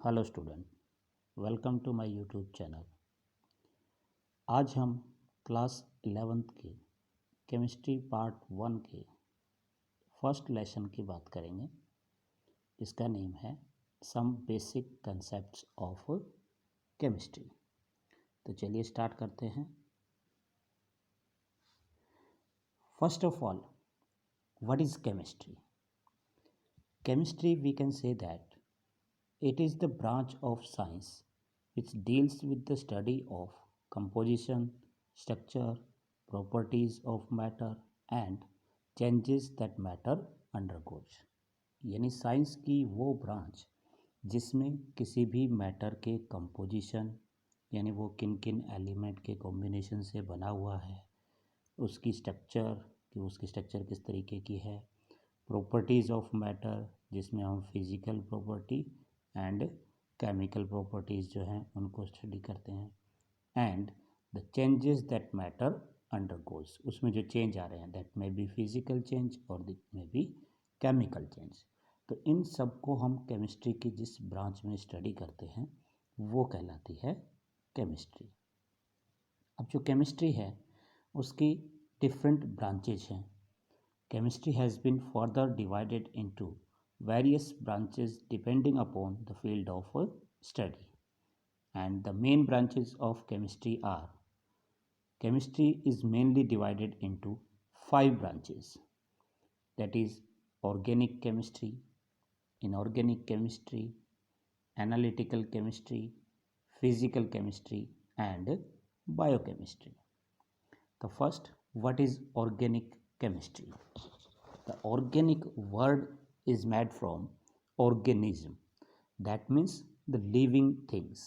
Hello student, welcome to my YouTube channel. आज हम class 11th के केमिस्ट्री पार्ट 1 के फर्स्ट लेसन की बात करेंगे। इसका नेम है some basic concepts of chemistry. तो चलिए स्टार्ट करते हैं। First of all, what is chemistry? Chemistry we can say that it is the branch of science which deals with the study of composition, structure, properties of matter and changes that matter undergoes। यानी science की वो branch जिसमें किसी भी matter के composition यानी वो किन किन एलिमेंट के कॉम्बिनेशन से बना हुआ है, उसकी स्ट्रक्चर कि उसकी स्ट्रक्चर किस तरीके की है, प्रॉपर्टीज़ ऑफ मैटर जिसमें हम physical property and chemical properties जो हैं उनको स्टडी करते हैं, and the changes that matter undergoes, उसमें जो चेंज आ रहे हैं that may be physical change और that may be chemical change. तो इन सब को हम केमिस्ट्री की जिस ब्रांच में स्टडी करते हैं वो कहलाती है केमिस्ट्री। अब जो केमिस्ट्री है उसकी डिफरेंट ब्रांचेज हैं। Chemistry has been further divided into various branches depending upon the field of study, and the main branches of chemistry are: chemistry is mainly divided into 5 branches, that is organic chemistry, inorganic chemistry, analytical chemistry, physical chemistry and biochemistry. The first, what is organic chemistry? The organic word is made from organism, that means the living things.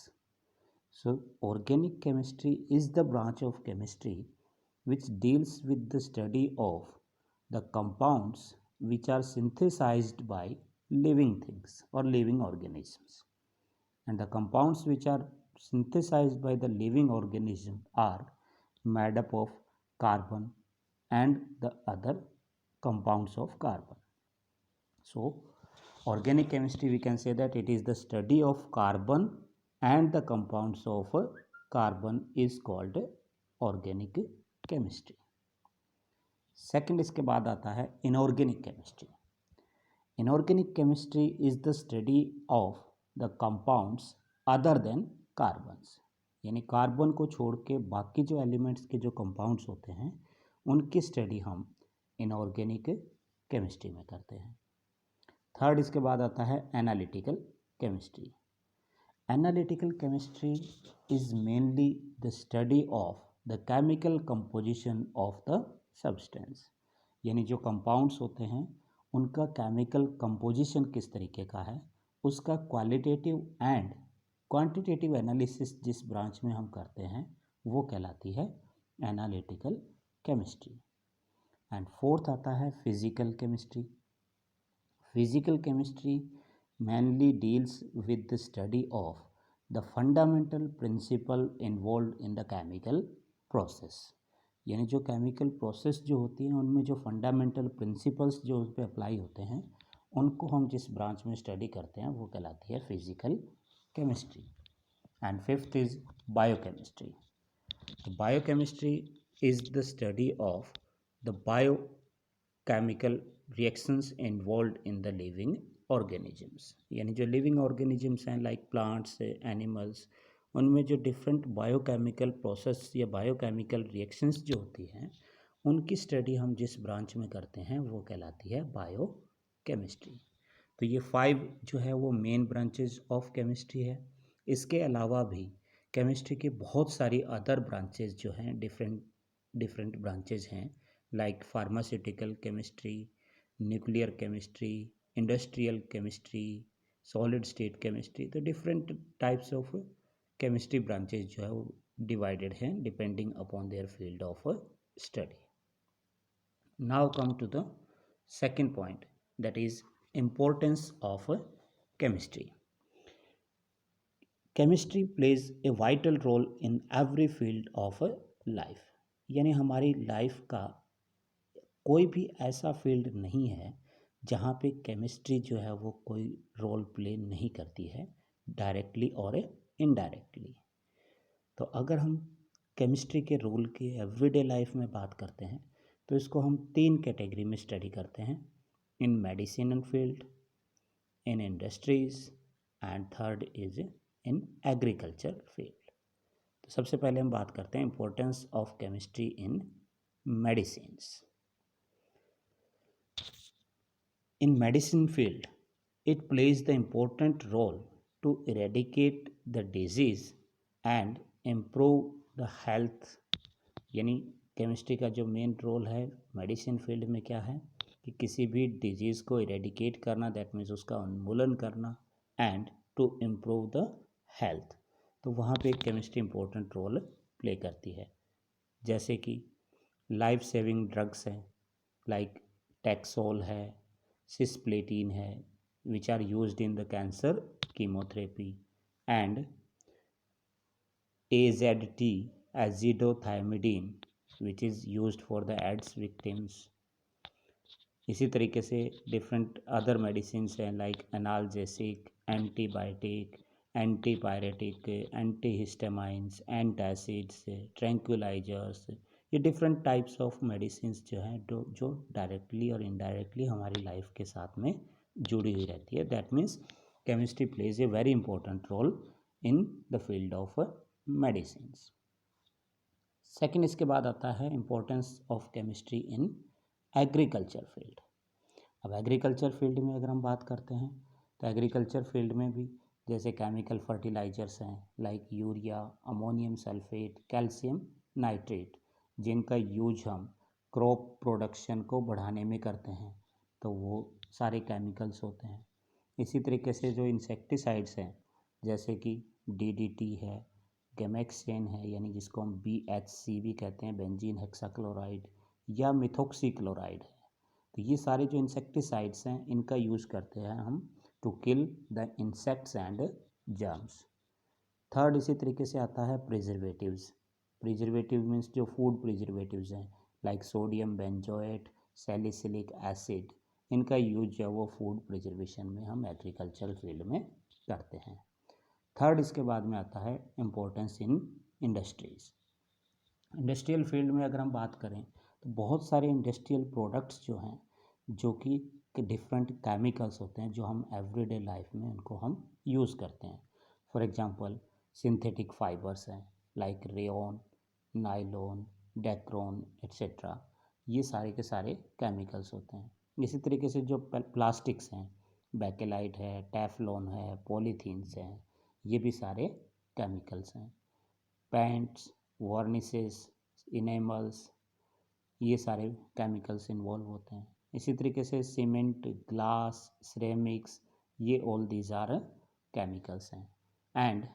So organic chemistry is the branch of chemistry which deals with the study of the compounds which are synthesized by living things or living organisms, and the compounds which are synthesized by the living organism are made up of carbon and the other compounds of carbon. So organic chemistry, we can say that it is the study of carbon and the compounds of carbon is called organic chemistry. Second, इसके बाद आता है inorganic chemistry. Inorganic chemistry is the study of the compounds other than carbons, यानी carbon को छोड़ के बाकी जो एलिमेंट्स के जो कंपाउंड्स होते हैं उनकी स्टडी हम इनऑर्गेनिक केमिस्ट्री में करते हैं। थर्ड, इसके बाद आता है analytical chemistry. Analytical chemistry is mainly the study of the chemical composition of the substance, यानी जो कंपाउंड्स होते हैं उनका केमिकल कंपोजिशन किस तरीके का है, उसका क्वालिटेटिव एंड क्वांटिटेटिव एनालिसिस जिस ब्रांच में हम करते हैं वो कहलाती है एनालिटिकल केमिस्ट्री. एंड फोर्थ आता है physical chemistry. Physical chemistry mainly deals with the study of the fundamental principle involved in the chemical process, यानी जो केमिकल प्रोसेस जो होती है उनमें जो फंडामेंटल प्रिंसिपल्स जो उस पर अप्लाई होते हैं उनको हम जिस ब्रांच में स्टडी करते हैं वो कहलाती है physical chemistry. And fifth is biochemistry. Biochemistry is the study of the biochemical reactions involve in the living organisms, यानी जो लिविंग ऑर्गेनिजम्स हैं लाइक प्लांट्स, एनिमल्स, उनमें जो डिफरेंट बायोकेमिकल प्रोसेस या बायोकेमिकल रिएक्शंस जो होती हैं उनकी स्टडी हम जिस ब्रांच में करते हैं वो कहलाती है बायोकेमिस्ट्री. तो ये 5 जो है वो मेन ब्रांचेज ऑफ केमिस्ट्री है. इसके अलावा भी केमिस्ट्री की बहुत सारी अदर ब्रांचेज जो हैं डिफरेंट ब्रांचेज हैं like pharmaceutical chemistry, nuclear chemistry, industrial chemistry, solid state chemistry. तो different types of chemistry branches जो है वो डिवाइडेड हैं depending upon their field of study. Now come to the second point, that is importance of chemistry. Chemistry plays a vital role in every field of life, यानी हमारी life का कोई भी ऐसा फील्ड नहीं है जहाँ पे केमिस्ट्री जो है वो कोई रोल प्ले नहीं करती है. डायरेक्टली और इनडायरेक्टली। तो अगर हम केमिस्ट्री के रोल की एवरीडे लाइफ में बात करते हैं तो इसको हम 3 कैटेगरी में स्टडी करते हैं, in medicinal field, in industries and third is in agriculture field. तो सबसे पहले हम बात करते हैं importance of chemistry in medicines. In medicine field, it plays the important role to eradicate the disease and improve the health। यानी chemistry का जो मेन रोल है मेडिसिन फील्ड में क्या है कि किसी भी डिजीज़ को इरेडिकेट करना, दैट मीन्स उसका उन्मूलन करना, and to improve the health. तो वहाँ पे केमिस्ट्री इम्पोर्टेंट रोल प्ले करती है। जैसे कि लाइफ सेविंग ड्रग्स हैं, लाइक टैक्सोल है, सिस्प्लेटिन है, which are used in the cancer chemotherapy, and AZT azidothymidine which is used for the AIDS victims. इसी तरीके से डिफरेंट अदर मेडिसिन हैं like analgesic, antibiotic, antipyretic, antihistamines, antacids, tranquillisers. ये different types of medicine जो हैं जो directly और indirectly हमारी लाइफ के साथ में जुड़ी हुई रहती है। That means chemistry plays a very important role in the field of medicine. Second, इसके बाद आता है importance of chemistry in agriculture field. अब एग्रीकल्चर फील्ड में अगर हम बात करते हैं तो एग्रीकल्चर फील्ड में भी जैसे केमिकल फर्टिलाइजर्स हैं like urea, ammonium sulphate, calcium nitrate, जिनका यूज हम क्रॉप प्रोडक्शन को बढ़ाने में करते हैं, तो वो सारे केमिकल्स होते हैं। इसी तरीके से जो इंसेक्टिसाइड्स हैं जैसे कि DDT है, गैमेक्सेन है, यानी जिसको हम BHC भी कहते हैं, बेंजीन हेक्साक्लोराइड, या मिथोक्सीक्लोराइड है। तो ये सारे जो इंसेक्टिसाइड्स हैं इनका यूज़ करते हैं हम to kill the insects and germs. Third, इसी तरीके से आता है प्रिजर्वेटिव्स। प्रिजर्वेटिव मीन्स जो फूड प्रिजर्वेटिव्स हैं like sodium benzoate, salicylic acid, इनका यूज जो है वो फूड प्रिजर्वेशन में हम एग्रीकल्चर फील्ड में करते हैं। थर्ड, इसके बाद में आता है importance in industries. Industrial field में अगर हम बात करें तो बहुत सारे इंडस्ट्रियल प्रोडक्ट्स जो हैं जो कि डिफरेंट केमिकल्स होते हैं जो हम एवरीडे लाइफ में उनको हम यूज़ करते हैं। फॉर एग्जांपल सिंथेटिक फाइबर्स हैं like rayon, nylon, Dacron etcetera, ये सारे के सारे केमिकल्स होते हैं। इसी तरीके से जो प्लास्टिक्स हैं, बेकेलाइट है, टेफ्लॉन है, पॉलीथीन्स हैं, ये भी सारे केमिकल्स हैं। पेंट्स, वार्निशेस, इनेमल्स, ये सारे केमिकल्स इन्वॉल्व होते हैं। इसी तरीके से सीमेंट, ग्लास, सिरेमिक्स, ये ऑल दीज आर केमिकल्स हैं। And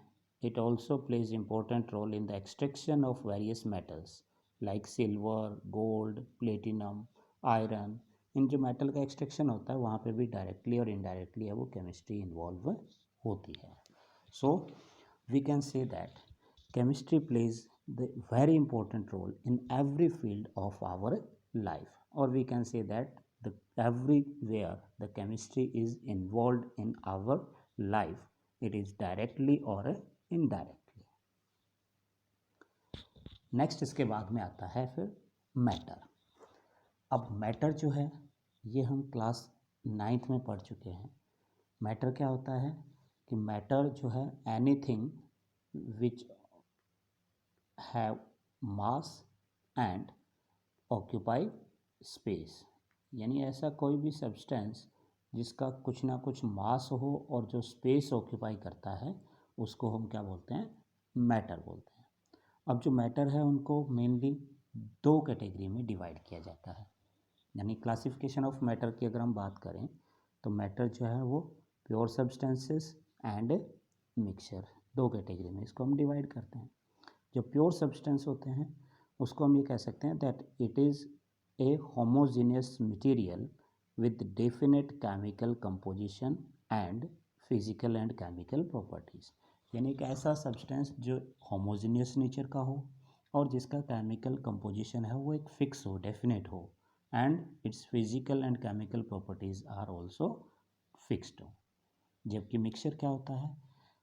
it also plays important role in the extraction of various metals like silver, gold, platinum, iron. इन जो मेटल का एक्सट्रैक्शन होता है वहाँ पे भी डायरेक्टली और इनडायरेक्टली है वो केमिस्ट्री इन्वॉल्व होती है। So we can say that chemistry plays the very important role in every field of our life, or we can say that the everywhere the chemistry is involved in our life, it is directly or indirectly। Next इसके बाद में आता है फिर matter. अब matter जो है ये हम क्लास 9th में पढ़ चुके हैं। मैटर क्या होता है कि मैटर जो है anything which have mass and occupy space, यानी ऐसा कोई भी सब्सटेंस जिसका कुछ ना कुछ मास हो और जो स्पेस ऑक्यूपाई करता है उसको हम क्या बोलते हैं, मैटर बोलते हैं। अब जो मैटर है उनको मेनली 2 कैटेगरी में डिवाइड किया जाता है। यानी क्लासिफिकेशन ऑफ मैटर की अगर हम बात करें तो मैटर जो है वो pure substances and mixture, 2 category में इसको हम डिवाइड करते हैं। जो प्योर सब्सटेंस होते हैं उसको हम ये कह सकते हैं that it is a homogeneous material with definite chemical composition and physical and chemical properties, यानी एक ऐसा सब्सटेंस जो होमोजीनियस नेचर का हो और जिसका केमिकल कंपोजिशन है वो एक फिक्स हो, डेफिनेट हो, and its physical and chemical properties are also fixed हो। जबकि मिक्सचर क्या होता है,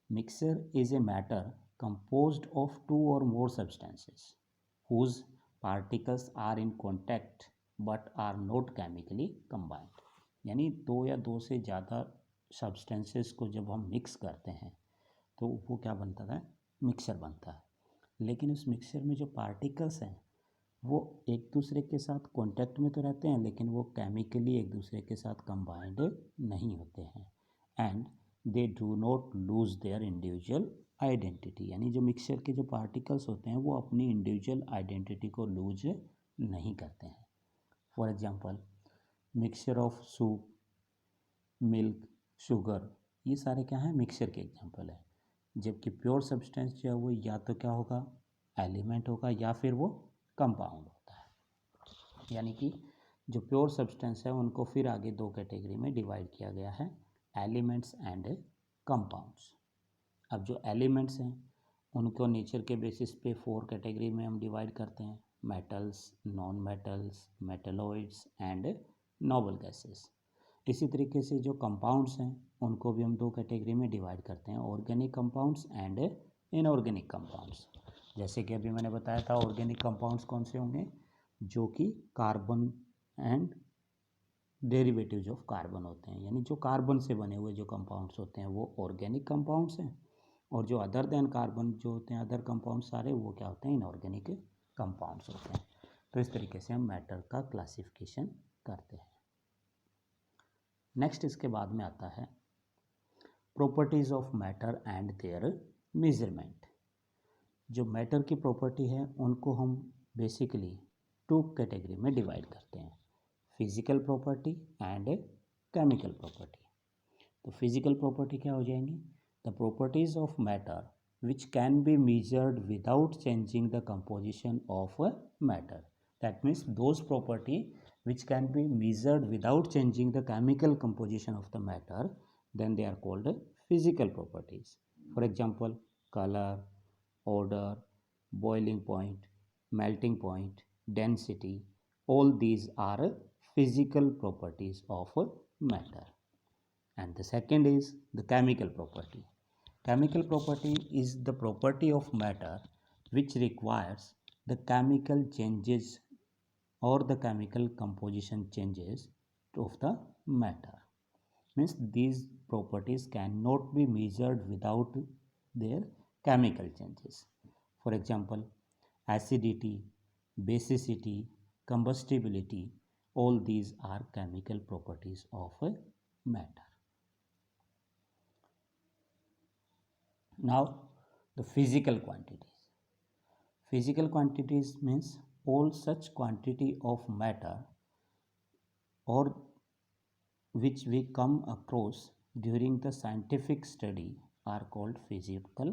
Mixture is a matter composed of two or more substances whose particles are in contact but are not chemically combined. यानी दो या दो से ज़्यादा सब्सटेंसेस को जब हम मिक्स करते हैं तो वो क्या बनता है, मिक्सचर बनता है। लेकिन उस मिक्सचर में जो पार्टिकल्स हैं वो एक दूसरे के साथ कांटेक्ट में तो रहते हैं, लेकिन वो केमिकली एक दूसरे के साथ कंबाइंड नहीं होते हैं। And they do not lose their individual identity, यानी जो मिक्सचर के जो पार्टिकल्स होते हैं वो अपनी इंडिविजुअल आइडेंटिटी को लूज नहीं करते हैं। For example mixture of soup, milk, sugar, ये सारे क्या हैं, मिक्सचर के एग्जांपल है। जबकि प्योर सब्सटेंस जो है वो या तो क्या होगा, एलिमेंट होगा, या फिर वो कंपाउंड होता है। यानी कि जो प्योर सब्सटेंस है उनको फिर आगे दो कैटेगरी में डिवाइड किया गया है, एलिमेंट्स एंड कंपाउंड्स। अब जो एलिमेंट्स हैं उनको नेचर के बेसिस पे 4 कैटेगरी में हम डिवाइड करते हैं, metals, non metals, metalloids and noble gases. इसी तरीके से जो कंपाउंड्स हैं उनको भी हम 2 कैटेगरी में डिवाइड करते हैं, organic compounds and inorganic compounds. जैसे कि अभी मैंने बताया था ऑर्गेनिक कंपाउंड्स कौन से होंगे, जो कि carbon and derivatives of carbon होते हैं, यानी जो कार्बन से बने हुए जो कंपाउंड्स होते हैं वो ऑर्गेनिक कंपाउंड्स हैं, और जो अदर देन कार्बन जो होते हैं अदर कंपाउंड्स सारे वो क्या होते हैं, इनऑर्गेनिक कंपाउंड्स होते हैं। तो इस तरीके से हम मैटर का क्लासिफिकेशन करते हैं। नेक्स्ट इसके बाद में आता है properties of matter and there measurement. जो मैटर की प्रॉपर्टी है उनको हम बेसिकली 2 कैटेगरी में डिवाइड करते हैं, physical property and chemical property. तो फिजिकल प्रॉपर्टी क्या हो जाएंगी, the properties of matter which can be measured without changing the composition of matter. That means those property which can be measured without changing the chemical composition of the matter, then they are called physical properties. For example, color, odor, boiling point, melting point, density, all these are physical properties of matter. And the second is the chemical property. Chemical property is the property of matter which requires the chemical changes or the chemical composition changes of the matter. Means these properties cannot be measured without their chemical changes. For example, acidity, basicity, combustibility, all these are chemical properties of a matter. Now the physical quantities. Physical quantities means all such quantity of matter or which we come across during the scientific study are called physical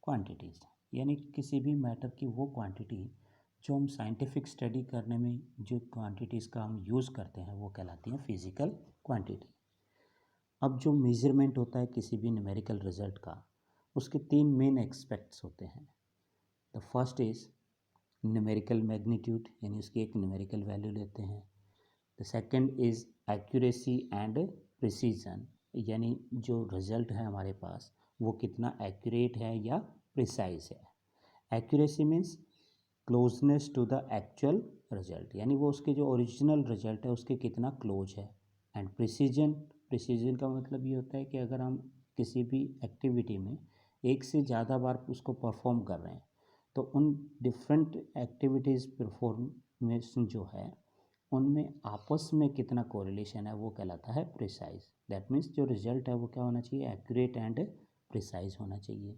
quantities। यानी किसी भी matter की वो quantity जो हम scientific study करने में जो क्वांटिटीज़ का हम यूज़ करते हैं वो कहलाती हैं फिजिकल क्वांटिटी। अब जो मेजरमेंट होता है किसी भी न्यूमेरिकल रिजल्ट का, उसके 3 मेन एस्पेक्ट्स होते हैं। The first is numerical magnitude, यानी उसकी एक न्यूमेरिकल वैल्यू लेते हैं। The second is accuracy and precision, यानी जो रिज़ल्ट है हमारे पास वो कितना एक्यूरेट है या प्रिसाइज है। Accuracy means closeness to the actual result, यानी वो उसके जो ओरिजिनल रिजल्ट है उसके कितना क्लोज है। एंड प्रिसीजन, प्रिसीजन का मतलब ये होता है कि अगर हम किसी भी एक्टिविटी में एक से ज़्यादा बार उसको परफॉर्म कर रहे हैं तो उन डिफरेंट एक्टिविटीज़ परफॉर्मेशन जो है उनमें आपस में कितना कोरिलेशन है वो कहलाता है प्रिसाइज। दैट मीन्स जो रिजल्ट है वो क्या होना चाहिए, एक्यूरेट एंड प्रिसाइज होना चाहिए।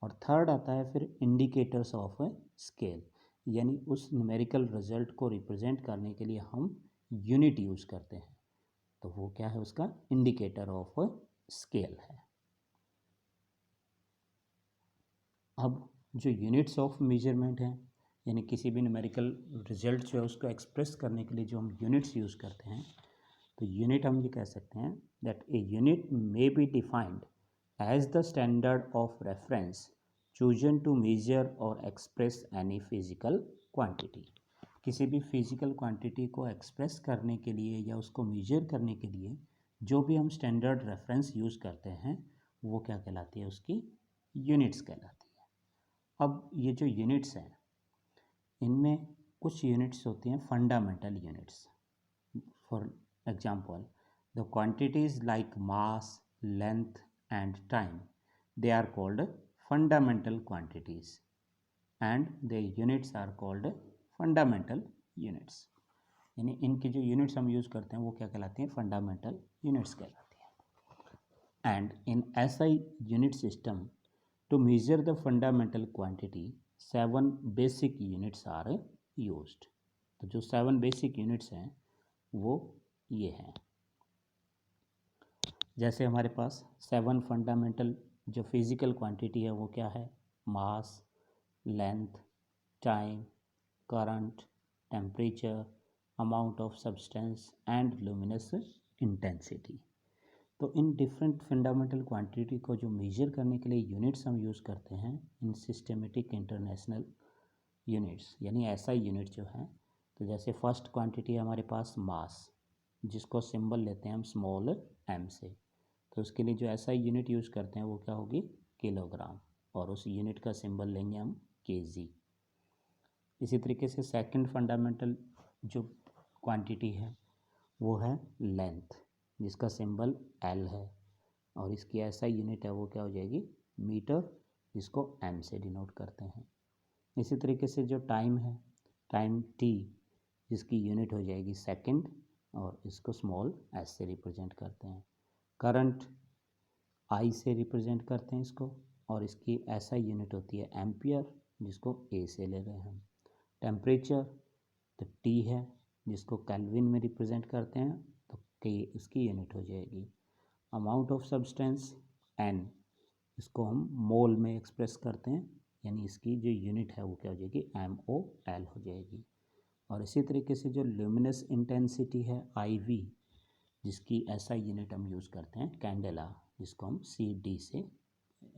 और थर्ड आता है फिर इंडिकेटर्स ऑफ स्केल, यानी उस न्यूमेरिकल रिजल्ट को रिप्रेजेंट करने के लिए हम यूनिट यूज़ करते हैं, तो वो क्या है, उसका इंडिकेटर ऑफ स्केल है। अब जो यूनिट्स ऑफ मेजरमेंट हैं, यानी किसी भी न्यूमेरिकल रिजल्ट जो है उसको एक्सप्रेस करने के लिए जो हम यूनिट्स यूज़ करते हैं, तो यूनिट हम ये कह सकते हैं that a unit may be defined as the standard of reference chosen to measure और एक्सप्रेस एनी फिजिकल क्वांटिटी। किसी भी फिजिकल क्वांटिटी को एक्सप्रेस करने के लिए या उसको मेजर करने के लिए जो भी हम स्टैंडर्ड रेफरेंस यूज़ करते हैं वो क्या कहलाती है, उसकी यूनिट्स कहलाती है। अब ये जो यूनिट्स हैं, इनमें कुछ यूनिट्स होती हैं fundamental units. For example, the quantities like mass, length and time, they are called fundamental quantities and the units are called fundamental units. यानी इनकी जो यूनिट्स हम यूज़ करते हैं वो क्या कहलाती हैं, फंडामेंटल यूनिट्स कहलाती हैं। And in SI unit system, to measure the fundamental quantity, 7 basic units are used। तो जो 7 बेसिक यूनिट्स हैं वो ये हैं। जैसे हमारे पास 7 फंडामेंटल जो फिज़िकल क्वांटिटी है वो क्या है, mass, length, time, current, temperature, amount of substance and luminous intensity. तो इन डिफरेंट फंडामेंटल क्वांटिटी को जो मेजर करने के लिए यूनिट्स हम यूज़ करते हैं, इन सिस्टमेटिक इंटरनेशनल यूनिट्स यानी SI यूनिट जो हैं। तो जैसे फर्स्ट क्वांटिटी है हमारे पास मास, जिसको सिंबल लेते हैं हम स्मॉल m से। तो उसके लिए जो SI यूनिट यूज़ करते हैं वो क्या होगी, किलोग्राम, और उस यूनिट का सिंबल लेंगे हम kg। इसी तरीके से सेकंड फंडामेंटल जो क्वांटिटी है वो है लेंथ, जिसका सिंबल L है, और इसकी ऐसा यूनिट है वो क्या हो जाएगी, मीटर, जिसको m से डिनोट करते हैं। इसी तरीके से जो टाइम है, टाइम t, जिसकी यूनिट हो जाएगी सेकंड, और इसको स्मॉल s से रिप्रेजेंट करते हैं। करंट I से रिप्रेजेंट करते हैं इसको, और इसकी ऐसा यूनिट होती है एम्पियर, जिसको A से ले रहे हैं हम। टेम्परेचर तो T है, जिसको केल्विन में रिप्रेजेंट करते हैं, तो K इसकी यूनिट हो जाएगी। अमाउंट ऑफ सब्सटेंस N, इसको हम मोल में एक्सप्रेस करते हैं, यानी इसकी जो यूनिट है वो क्या हो जाएगी, MOL हो जाएगी। और इसी तरीके से जो ल्यूमिनस इंटेंसिटी है IV, जिसकी ऐसा यूनिट हम यूज़ करते हैं कैंडेला, जिसको हम CD से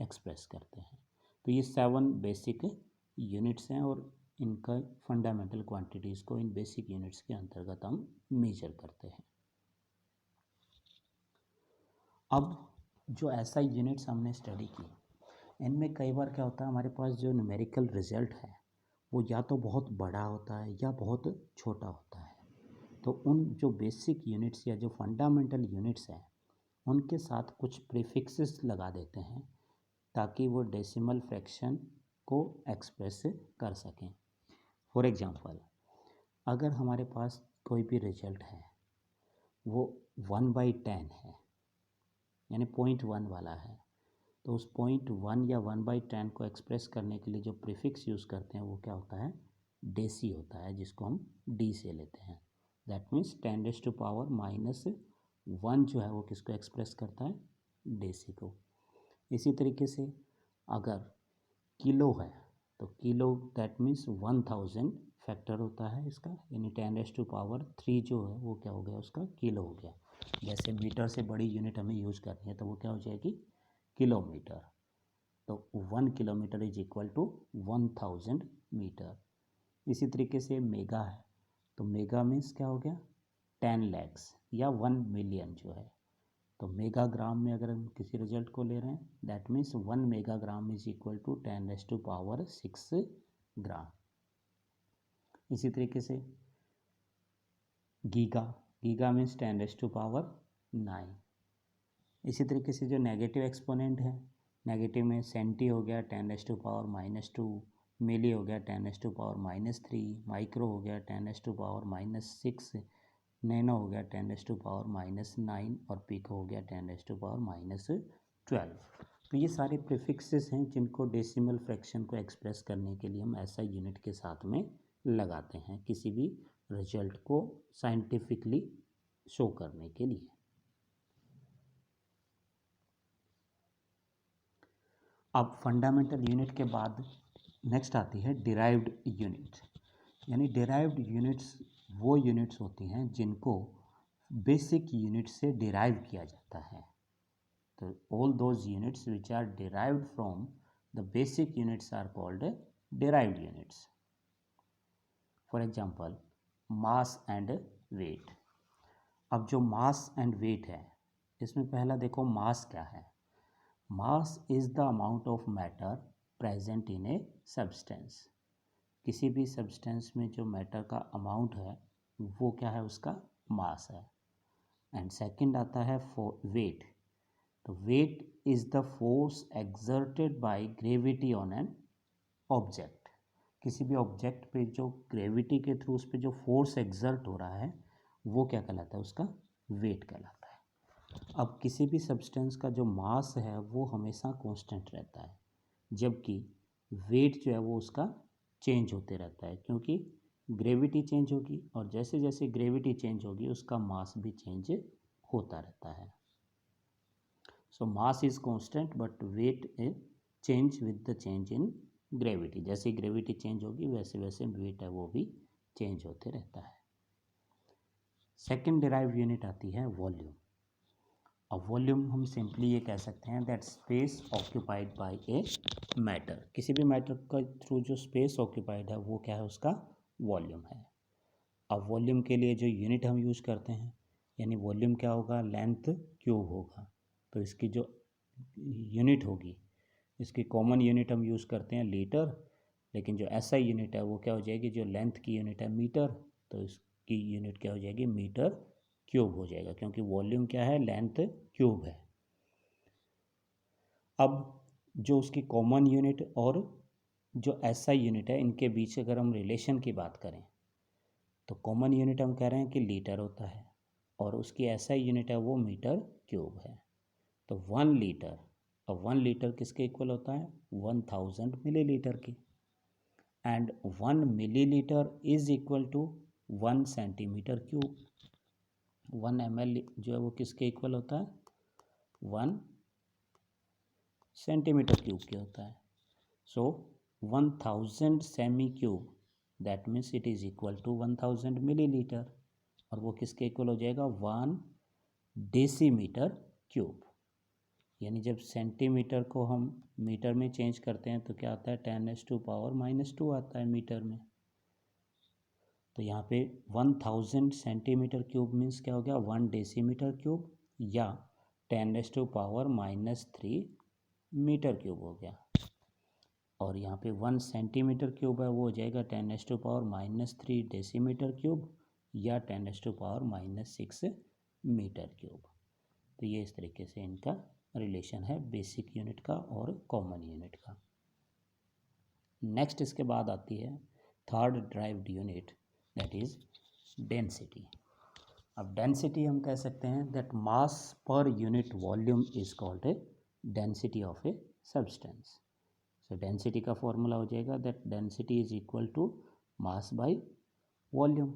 एक्सप्रेस करते हैं। तो ये 7 बेसिक यूनिट्स हैं, और इनका फंडामेंटल क्वांटिटीज़ को इन बेसिक यूनिट्स के अंतर्गत हम मेजर करते हैं। अब जो ऐसा यूनिट्स हमने स्टडी की, इनमें कई बार क्या होता है, हमारे पास जो न्यूमेरिकल रिजल्ट है वो या तो बहुत बड़ा होता है या बहुत छोटा होता है। तो उन जो बेसिक यूनिट्स या जो फंडामेंटल यूनिट्स हैं उनके साथ कुछ प्रीफिक्सेस लगा देते हैं, ताकि वो डेसिमल फ्रैक्शन को एक्सप्रेस कर सकें। फॉर एग्जांपल, अगर हमारे पास कोई भी रिजल्ट है वो 1/10 है, यानी 0.1 वाला है, तो उस 0.1 या 1/10 को एक्सप्रेस करने के लिए जो प्रीफिक्स यूज़ करते हैं वो क्या होता है, डेसी होता है, जिसको हम D से लेते हैं। दैट मीन्स 10⁻⁻1 जो है वो किसको एक्सप्रेस करता है, डेसी को। इसी तरीके से अगर किलो है तो किलो दैट मीन्स 1000 फैक्टर होता है इसका, यानी 10⁻³ जो है वो क्या हो गया, उसका किलो हो गया। जैसे मीटर से बड़ी यूनिट हमें यूज़ करनी है तो वो क्या हो जाएगी, किलोमीटर। तो 1 kilometre is equal to 1000 metre. इसी तरीके से मेगा है, तो मेगा मीन्स क्या हो गया, 10 लैक्स या 1 मिलियन जो है। तो मेगाग्राम में अगर हम किसी रिजल्ट को ले रहे हैं, that means 1 megagram is equal to 10⁻6 gram. इसी तरीके से गीगा, गीगा मीन्स 10⁻9। इसी तरीके से जो नेगेटिव एक्सपोनेंट है, नेगेटिव में सेंटी हो गया 10⁻⁻2, मिली हो गया 10⁻⁻3, माइक्रो हो गया 10⁻⁻6, नैनो हो गया 10⁻⁻9, और पिको हो गया 10⁻⁻12। तो ये सारे प्रीफिक्सेस हैं जिनको डेसिमल फ्रैक्शन को एक्सप्रेस करने के लिए हम ऐसा यूनिट के साथ में लगाते हैं, किसी भी रिजल्ट को साइंटिफिकली शो करने के लिए। अब फंडामेंटल यूनिट के बाद नेक्स्ट आती है डिराइव्ड यूनिट। यानी डिराइव्ड यूनिट्स वो यूनिट्स होती हैं जिनको बेसिक यूनिट से डिराइव किया जाता है। तो all those units which are derived from the basic units are called derived units. For example, mass and weight. अब जो मास एंड वेट है, इसमें पहला देखो मास क्या है। Mass is the amount of matter present in a substance. किसी भी सब्सटेंस में जो मैटर का अमाउंट है वो क्या है, उसका मास है। एंड सेकंड आता है वेट। तो weight is the force exerted by gravity on an object. किसी भी ऑब्जेक्ट पे जो ग्रेविटी के थ्रू उस पर जो फोर्स एक्सर्ट हो रहा है वो क्या कहलाता है, उसका वेट कहलाता है। अब किसी भी सब्सटेंस का जो मास है वो हमेशा कांस्टेंट रहता है, जबकि वेट जो है वो उसका चेंज होते रहता है, क्योंकि ग्रेविटी चेंज होगी और जैसे जैसे ग्रेविटी चेंज होगी उसका मास भी चेंज होता रहता है। So mass is constant but weight is change with the change in gravity. जैसे ग्रेविटी चेंज होगी वैसे वैसे वेट है वो भी चेंज होते रहता है। सेकेंड डिराइव यूनिट आती है वॉल्यूम। अब वॉल्यूम हम सिंपली ये कह सकते हैं that space occupied by a matter. किसी भी मैटर का थ्रू जो स्पेस ऑक्यूपाइड है वो क्या है, उसका वॉल्यूम है। अब वॉल्यूम के लिए जो यूनिट हम यूज़ करते हैं, यानी वॉल्यूम क्या होगा, लेंथ क्यूब होगा। तो इसकी जो यूनिट होगी, इसकी कॉमन यूनिट हम यूज़ करते हैं लीटर, लेकिन जो एसआई यूनिट है वो क्या हो जाएगी, जो लेंथ की यूनिट है मीटर, तो इसकी यूनिट क्या हो जाएगी, मीटर क्यूब हो जाएगा, क्योंकि वॉल्यूम क्या है, लेंथ क्यूब है। अब जो उसकी कॉमन यूनिट और जो एसआई यूनिट है इनके बीच अगर हम रिलेशन की बात करें तो कॉमन यूनिट हम कह रहे हैं कि लीटर होता है और उसकी एसआई यूनिट है वो मीटर क्यूब है। तो 1 लीटर, अब 1 लीटर किसके इक्वल होता है, 1000 मिलीलीटर की। And 1 millilitre is equal to 1 centimetre cube. 1 ml जो है वो किसके इक्वल होता है, 1 सेंटीमीटर क्यूब के होता है। सो 1000 सेमी cube that means it is equal to 1000 millilitre, और वो किसके इक्वल हो जाएगा, 1 डेसीमीटर क्यूब। यानी जब सेंटीमीटर को हम मीटर में चेंज करते हैं तो क्या आता है, 10⁻⁻² आता है मीटर में। तो यहाँ पे 1000 सेंटीमीटर क्यूब मीन्स क्या हो गया, 1 डेसीमीटर क्यूब या 10⁻³ मीटर क्यूब हो गया। और यहाँ पे 1 सेंटीमीटर क्यूब है वो हो जाएगा 10⁻³ डेसीमीटर क्यूब या 10⁻⁻6 मीटर क्यूब। तो ये इस तरीके से इनका रिलेशन है बेसिक यूनिट का और कॉमन यूनिट का। नेक्स्ट इसके बाद आती है third derived unit that is density. अब डेंसिटी हम कह सकते हैं that mass per unit volume is called a density of a substance. So density का फॉर्मूला हो जाएगा that density is equal to mass by volume.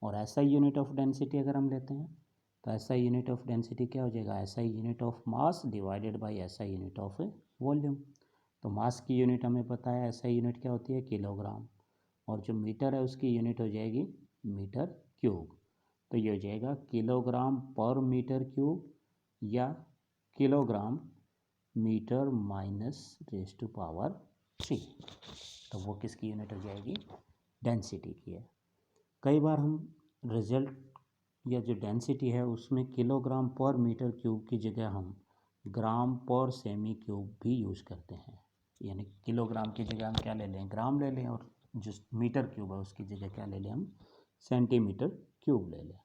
और ऐसा यूनिट ऑफ डेंसिटी अगर हम लेते हैं तो ऐसा यूनिट ऑफ डेंसिटी क्या हो जाएगा, ऐसा unit of mass divided by ऐसा यूनिट ऑफ वॉल्यूम। तो मास की यूनिट हमें पता है, ऐसा यूनिट क्या होती है, किलोग्राम, और जो मीटर है उसकी यूनिट हो जाएगी मीटर क्यूब। तो ये हो जाएगा किलोग्राम पर मीटर क्यूब या किलोग्राम मीटर -10⁻³ तो वो किसकी यूनिट हो जाएगी, डेंसिटी की है। कई बार हम रिजल्ट या जो डेंसिटी है उसमें किलोग्राम पर मीटर क्यूब की जगह हम ग्राम पर सेमी क्यूब भी यूज़ करते हैं। यानी किलोग्राम की जगह हम क्या ले लें, ग्राम ले लें, और जो मीटर क्यूब है उसकी जगह क्या ले लें, हम सेंटीमीटर क्यूब ले लें।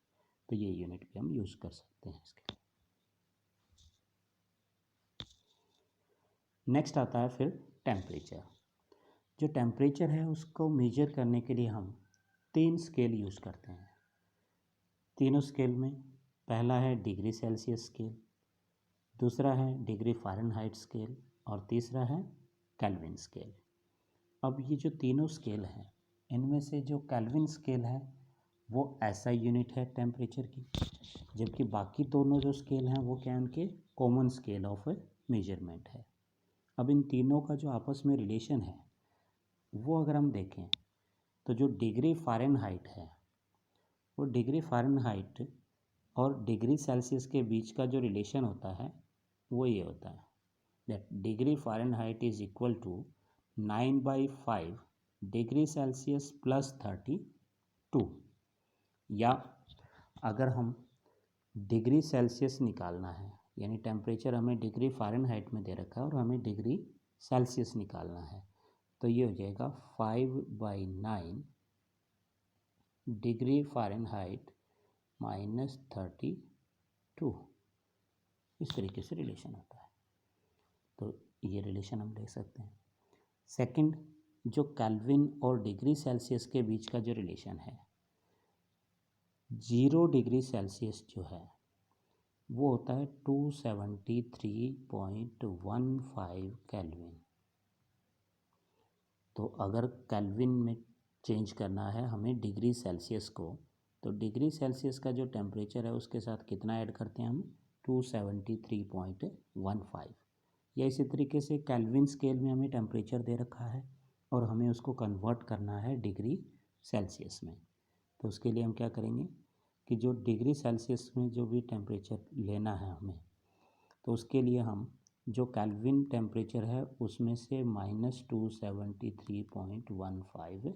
तो ये यूनिट भी हम यूज़ कर सकते हैं इसके। नेक्स्ट आता है फिर टेम्परेचर। जो टेम्परेचर है उसको मेजर करने के लिए हम 3 स्केल यूज़ करते हैं। तीनों स्केल में पहला है डिग्री सेल्सियस स्केल, दूसरा है डिग्री फ़ारेनहाइट स्केल और तीसरा है केल्विन स्केल। अब ये जो तीनों स्केल हैं इनमें से जो केल्विन स्केल है वो ऐसा यूनिट है टेम्परेचर की, जबकि बाकी दोनों जो स्केल हैं वो क्या है, उनके कॉमन स्केल ऑफ मेजरमेंट है। अब इन तीनों का जो आपस में रिलेशन है वो अगर हम देखें तो जो डिग्री फ़ारेनहाइट है वो डिग्री फ़ारेनहाइट और डिग्री सेल्सियस के बीच का जो रिलेशन होता है वो ये होता है that degree Fahrenheit is equal to 9/5 degree Celsius plus 32। या अगर हम डिग्री सेल्सियस निकालना है यानी टेम्परेचर हमें डिग्री फ़ारेनहाइट में दे रखा है और हमें डिग्री सेल्सियस निकालना है। तो ये हो जाएगा 5/9 डिग्री फ़ारेनहाइट -32। इस तरीके से रिलेशन होता है। तो ये रिलेशन हम ले सकते हैं। सेकंड, जो केल्विन और डिग्री सेल्सियस के बीच का जो रिलेशन है, 0 डिग्री सेल्सियस जो है वो होता है 273.15 केल्विन। तो अगर केल्विन में चेंज करना है हमें डिग्री सेल्सियस को, तो डिग्री सेल्सियस का जो टेम्परेचर है उसके साथ कितना ऐड करते हैं हम, 273.15। या इसी तरीके से केल्विन स्केल में हमें टेम्परेचर दे रखा है और हमें उसको कन्वर्ट करना है डिग्री सेल्सियस में। तो उसके लिए हम क्या करेंगे कि जो डिग्री सेल्सियस में जो भी टेम्परेचर लेना है हमें, तो उसके लिए हम जो केल्विन टेम्परेचर है उसमें से -273.15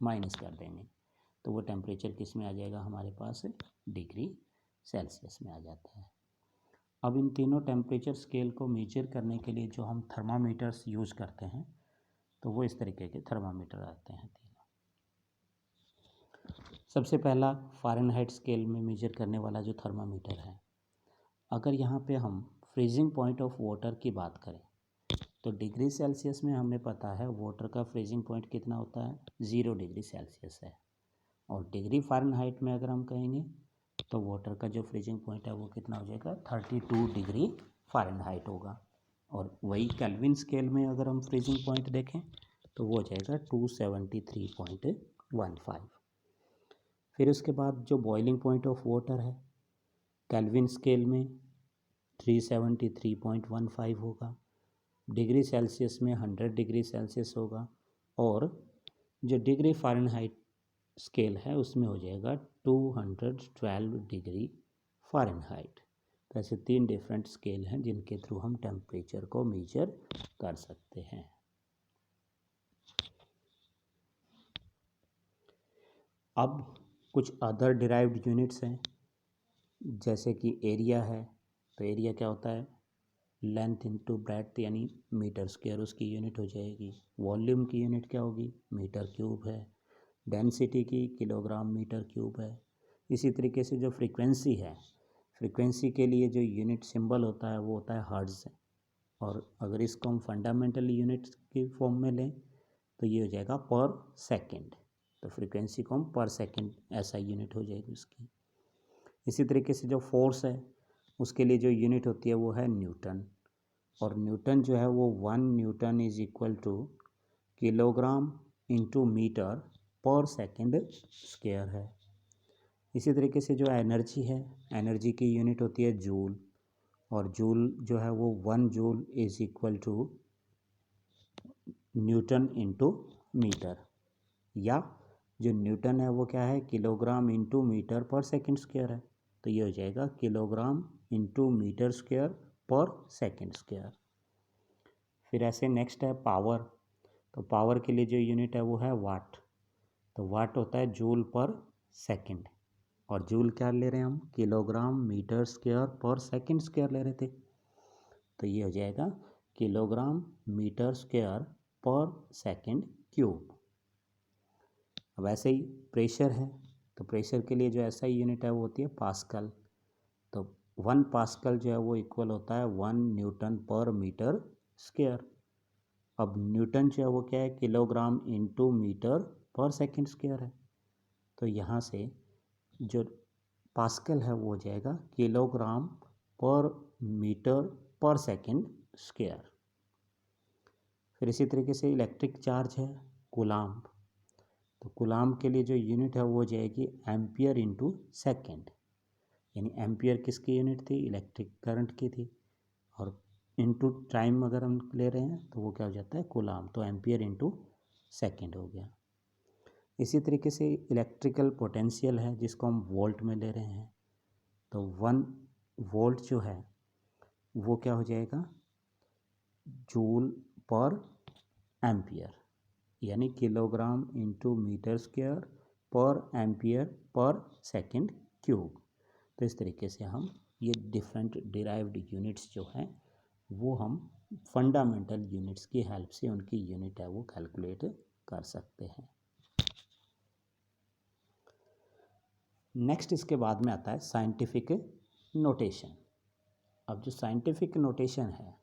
माइनस कर देंगे। तो वो टेम्परेचर किस में आ जाएगा हमारे पास, डिग्री सेल्सियस में आ जाता है। अब इन तीनों टेम्परेचर स्केल को मेजर करने के लिए जो हम थर्मामीटर्स यूज़ करते हैं, तो वो इस तरीके के थर्मामीटर आते हैं तीनों। सबसे पहला फ़ारेनहाइट स्केल में मेजर करने वाला जो थर्मामीटर है, अगर यहाँ पे हम फ्रीजिंग पॉइंट ऑफ वाटर की बात करें, तो डिग्री सेल्सियस में हमें पता है वाटर का फ्रीजिंग पॉइंट कितना होता है, 0 डिग्री सेल्सियस है। और डिग्री फ़ारेनहाइट में अगर हम कहेंगे तो वाटर का जो फ्रीजिंग पॉइंट है वो कितना हो जाएगा, 32 डिग्री फ़ारेनहाइट होगा। और वही केल्विन स्केल में अगर हम फ्रीजिंग पॉइंट देखें तो वो हो जाएगा 273.15। फिर उसके बाद जो बॉइलिंग पॉइंट ऑफ वाटर है केल्विन स्केल में 373.15 होगा, डिग्री सेल्सियस में 100 डिग्री सेल्सियस होगा, और जो डिग्री फ़ारेनहाइट स्केल है उसमें हो जाएगा 212 डिग्री फ़ारेनहाइट। तो ऐसे 3 डिफरेंट स्केल हैं जिनके थ्रू हम टेम्परेचर को मेजर कर सकते हैं। अब कुछ अदर डिराइव्ड यूनिट्स हैं, जैसे कि एरिया है। तो एरिया क्या होता है, लेंथ इंटू ब्रेड्थ यानी मीटर स्क्वायर उसकी यूनिट हो जाएगी। वॉल्यूम की यूनिट क्या होगी, मीटर क्यूब है। डेंसिटी की किलोग्राम मीटर क्यूब है। इसी तरीके से जो फ्रीक्वेंसी है, फ्रीक्वेंसी के लिए जो यूनिट सिंबल होता है वो होता है हर्ट्ज़। और अगर इसको हम फंडामेंटल यूनिट की फॉर्म में लें तो ये हो जाएगा पर सेकंड। तो फ्रीक्वेंसी को हम पर सेकंड ऐसा यूनिट हो जाएगी उसकी। इसी तरीके से जो फोर्स है उसके लिए जो यूनिट होती है वो है न्यूटन। और न्यूटन जो है वो 1 newton is equal to kilogram into metre per second square है। इसी तरीके से जो एनर्जी है, एनर्जी की यूनिट होती है जूल। और जूल जो है वो 1 joule is equal to newton into metre. या जो न्यूटन है वो क्या है, kilogram into metre per second square है। तो ये हो जाएगा kilogram into metre square per second square. फिर ऐसे नेक्स्ट है पावर। तो पावर के लिए जो यूनिट है वो है वाट। तो वाट होता है जूल पर सेकंड। और जूल क्या ले रहे हैं हम, kilogram metre square per second square ले रहे थे। तो ये हो जाएगा kilogram metre square per second cube. अब ऐसे ही प्रेशर है। तो प्रेशर के लिए जो ऐसा ही यूनिट है वो होती है पास्कल। तो 1 पास्कल जो है वो इक्वल होता है 1 न्यूटन पर मीटर स्क्वायर। अब न्यूटन जो है वो क्या है, kilogram into metre per second square है। तो यहाँ से जो पास्कल है वो हो जाएगा किलोग्राम पर मीटर पर सेकंड स्क्वायर। फिर इसी तरीके से इलेक्ट्रिक चार्ज है कूलाम्ब। तो कूलाम्ब के लिए जो यूनिट है वो हो जाएगी एम्पियर इंटू सेकेंड। यानी एम्पियर किसकी यूनिट थी, इलेक्ट्रिक करंट की थी। और इंटू टाइम अगर हम ले रहे हैं तो वो क्या हो जाता है कूलाम्ब। तो एम्पियर इंटू सेकेंड हो गया। इसी तरीके से इलेक्ट्रिकल पोटेंशियल है जिसको हम वोल्ट में ले रहे हैं। तो 1 वोल्ट जो है वो क्या हो जाएगा, जूल पर एम्पियर। यानी किलोग्राम इंटू मीटर स्क्वायर पर एम्पियर पर सेकंड क्यूब। तो इस तरीके से हम ये डिफरेंट डिराइव्ड यूनिट्स जो हैं वो हम फंडामेंटल यूनिट्स की हेल्प से उनकी यूनिट है वो कैलकुलेट कर सकते हैं। नेक्स्ट इसके बाद में आता है साइंटिफिक नोटेशन। अब जो साइंटिफिक नोटेशन है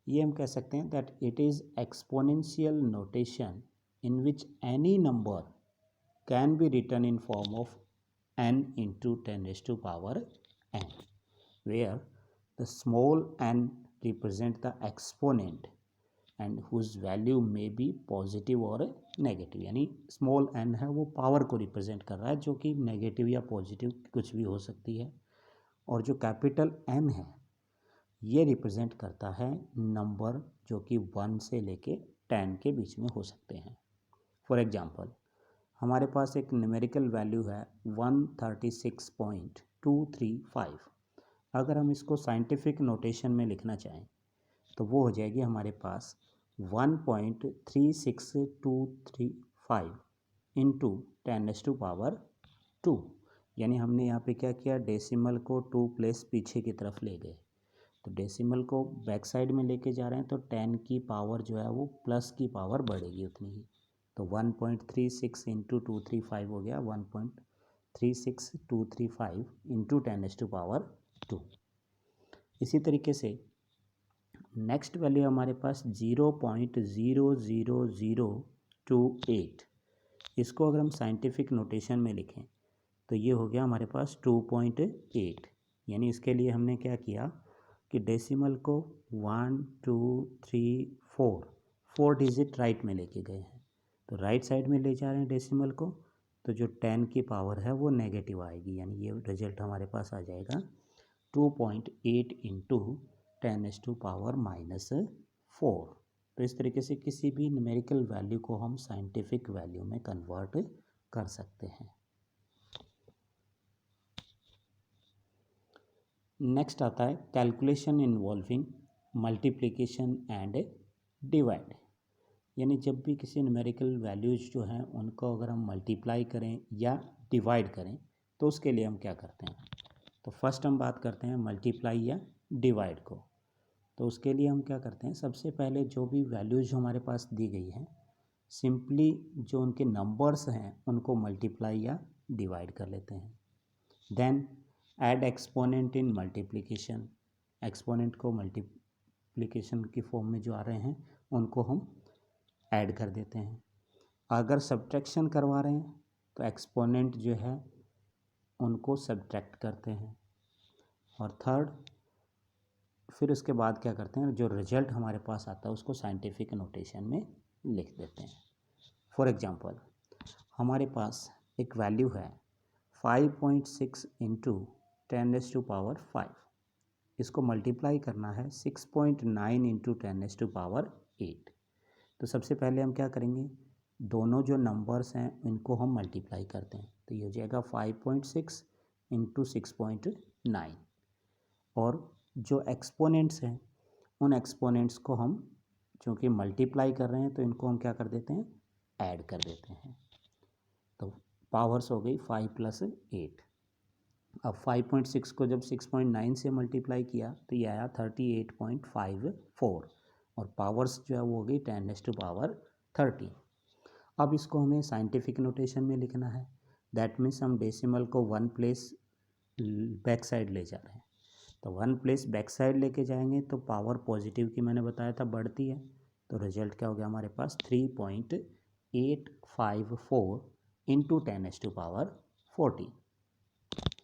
ये हम कह सकते हैं that it is exponential notation in which any number can be written in form of n into 10 raised to power n, where the small n represent the exponent and whose value may be positive or negative। यानी small n है वो power को represent कर रहा है जो कि negative या पॉजिटिव कुछ भी हो सकती है, और जो कैपिटल n है ये रिप्रेजेंट करता है नंबर जो कि 1 से लेके 10 के बीच में हो सकते हैं। फॉर एग्जांपल हमारे पास एक न्यूमेरिकल वैल्यू है 136.235। अगर हम इसको साइंटिफिक नोटेशन में लिखना चाहें तो वो हो जाएगी हमारे पास 1.36235 इंटू 10⁻²। यानी हमने यहाँ पे क्या किया, डेसिमल को 2 प्लेस पीछे की तरफ ले गए, तो डेसिमल को बैक साइड में लेके जा रहे हैं तो 10 की पावर जो है वो प्लस की पावर बढ़ेगी उतनी ही। तो 1.36 इंटू 235 हो गया 1.36235 इंटू 10⁻²। इसी तरीके से नेक्स्ट वैल्यू हमारे पास 0.00028। इसको अगर हम साइंटिफिक नोटेशन में लिखें तो ये हो गया हमारे पास 2.8। यानी इसके लिए हमने क्या किया कि डेसिमल को 1 2 3 4 डिजिट राइट में लेके गए हैं, तो राइट साइड में ले जा रहे हैं डेसिमल को, तो जो 10 की पावर है वो नेगेटिव आएगी। यानी ये रिजल्ट हमारे पास आ जाएगा 2.8 इंटू 10⁻⁻⁴। तो इस तरीके से किसी भी न्यूमेरिकल वैल्यू को हम साइंटिफिक वैल्यू में कन्वर्ट कर सकते हैं। नेक्स्ट आता है calculation involving multiplication and divide. यानी जब भी किसी न्यूमेरिकल वैल्यूज जो हैं उनको अगर हम मल्टीप्लाई करें या डिवाइड करें तो उसके लिए हम क्या करते हैं, तो फर्स्ट हम बात करते हैं मल्टीप्लाई या डिवाइड को। तो उसके लिए हम क्या करते हैं, सबसे पहले जो भी वैल्यूज हमारे पास दी गई हैं सिंपली जो उनके नंबर्स हैं उनको मल्टीप्लाई या डिवाइड कर लेते हैं। Then add exponent in multiplication. Exponent को मल्टीप्लिकेशन की फॉर्म में जो आ रहे हैं उनको हम ऐड कर देते हैं। अगर सब्ट्रैक्शन करवा रहे हैं तो एक्सपोनेंट जो है उनको सब्ट्रैक्ट करते हैं। और थर्ड फिर उसके बाद क्या करते हैं, जो रिजल्ट हमारे पास आता है उसको साइंटिफिक नोटेशन में लिख देते हैं। फॉर एग्जांपल हमारे पास एक वैल्यू है 5.6 इंटू 10⁻⁵। इसको मल्टीप्लाई करना है 6.9 इंटू 10⁻⁸। तो सबसे पहले हम क्या करेंगे, दोनों जो नंबर्स हैं इनको हम मल्टीप्लाई करते हैं, तो ये हो जाएगा 5.6 इंटू 6.9। और जो एक्सपोनेंट्स हैं उन एक्सपोनेंट्स को हम चूँकि मल्टीप्लाई कर रहे हैं तो इनको हम क्या कर देते हैं, ऐड कर देते हैं। तो पावर्स हो गई 5 + 8। अब 5.6 को जब 6.9 से मल्टीप्लाई किया तो ये आया 38.54, और पावर्स जो है वो हो गई 10⁻30। अब इसको हमें साइंटिफिक नोटेशन में लिखना है। दैट मीन्स हम डेसिमल को 1 प्लेस बैक साइड ले जा रहे हैं, तो 1 प्लेस बैक साइड लेके जाएंगे तो पावर पॉजिटिव की मैंने बताया था बढ़ती है, तो रिजल्ट क्या हो गया हमारे पास 3.854 इंटू 10⁻40।